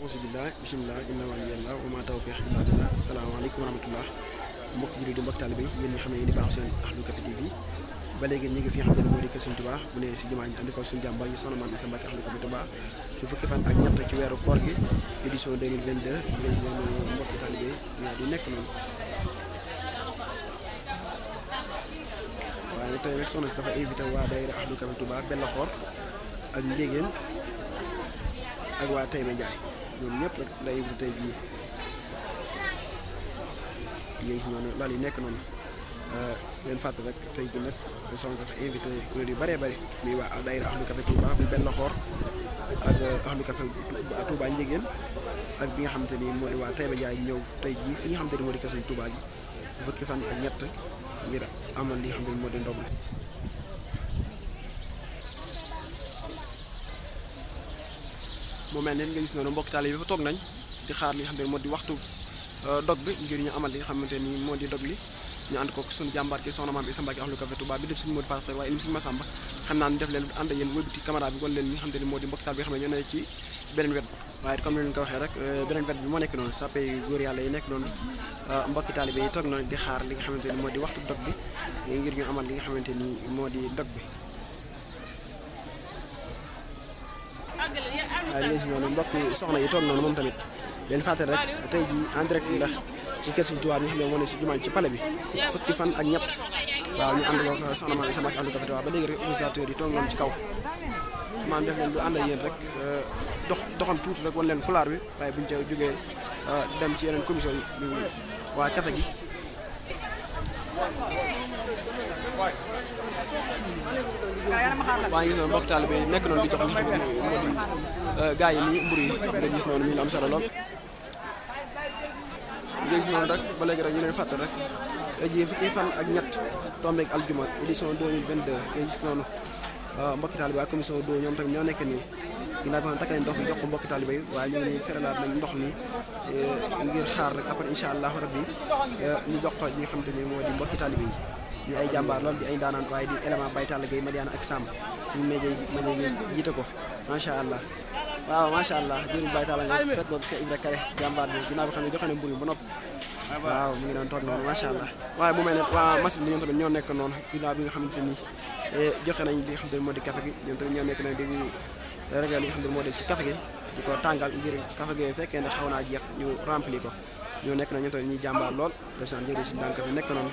auzubillah bismillah inna waliyallah wa ma tawfiq illa billah asalaamaaleykum wa rahmatullah mbokk jullit di mbokk taalibe yéen ñi xam ne yéen di baaxu seen Ahlu Café TV ba léegi ñu ngi fi xam ne moo di kër Sëriñ Tuubaa bu ne si jumaa ji andi ko suñu jàmbar yi soxna Maam Isa Mbàkke Ahlu Café Touba su fukki fan ak ñett ci weeru koor gi édition 2022 léegi noonu mbokki taalibe di nekk noonu waaye nag tey nag soxna si dafa invité waa daayira Ahlu Café Touba Bellaxoor ak Njégéen ak waa Taïba Ndiaye ñoom ñëpp rek la invité tey jii yéen si noonu laal yi nekk noonu leen fàtte rek tey jii nag soxna dafa invité kuréel yu bëree bëri muy waa daayira Ahlu Café Touba bu Bellaxoor ak Ahlu Café Touba Njégéen ak bi nga xamante ni moo di waa Taïba Ndiaye ñëw tey jii fi nga xamante ni moo di kër Sëriñ Touba gi su fukki fan ak ñett ngir amal li nga xamante ni moo di ndogu mu mel ne nga gis noonu mbokk taalibe bi fa toog nañ di xaar li nga xamante ni moo di waxtu dog bi ngir ñu amal li nga xamante ni moo di dog li ñu ànd ko suñu jàmbaar ki soxna Maam Isa Mbàkke Ahlu Café Touba bi def suñu Modou Fatou waaye suñu Massamba xam naa ne def leen ànd ak yéen wëlbati caméra bi wan leen li nga xamante ni moo di mbokk taalibe bi xam ne ñoo ne ci beneen wet waaye comme ni leen ko waxee rek beneen wet bi moo nekk noonu sappe góor yàlla yi nekk noonu mbokki taalibe yi toog na di xaar li nga xamante ni moo di waxtu dog bi ngir ñu amal li nga xamante ni moo di dog bi waaye léegi si noonu mbokk soxna yi toog noonu moom tamit leen fàtte rek tey ji en direct la ci kër Sëriñ Tuubaa bi nga xam ne moo ne si jumaa ci pale bi fukki fan ak ñett waaw ñu ànd ko soxna Maam Isa Mbàkke Ahlu Café Touba ba léegi rek organisateur yi toog noonu ci kaw maanaam def leen lu ànd ak yéen rek doxam tuuti rek wan leen couloir bi waaye buñu ca jógee dem ci yeneen commission yi waa café gi waa ngi gis noonu mbokk taalibe yi nekk noonu di jox moo di gars yi nii mburu yi nga gis noonu mi la am solo lool nga gis noonu rek ba léegi rek ñu leen fàtte rek ji fukki fan ak ñett tombeeg aljuma édition 2022 nga gis noonu mbokki taalibe ak commission do ñoom tamit ñoo nekk nii ginnaaw bi xam ne takk nañ ndox bi jox ko mbokki taalibe yi waaye ñu ngi nii seralaat nañ ndox nii ngir xaar rek après incha allah rabbi ñu jox ko ñi nga xamante ni moo di mbokki taalibe yi di ay jàmbaar lool di ay ndaanaan waaye di élément Baye Talla Gueye Madiana ak Sam suñu média yi jiite ko macha allah waaw macha allah jërëjëf Baye Talla nga fekk nga Cheikh Ibra Kare jàmbaar bi ginnaaw bi xam ne joxe na mbir ba noppi waaw mu ngi doon toog noonu macha allah waaye bu mel ne waa machine bi ñoom tamit ñoo nekk noonu ginnaaw bi nga xamante ni joxe nañ li nga xamante ni moo di café gi ñoom tamit ñoo nekk nag di réglé li nga xamante ni moo di si café gi di ko tàngal ngir café gi fekkee ne xaw naa jeex ñu rempli ko ñoo nekk nag ñoom tamit ñuy jàmbaar lool desaan jëri si daan café nekk noonu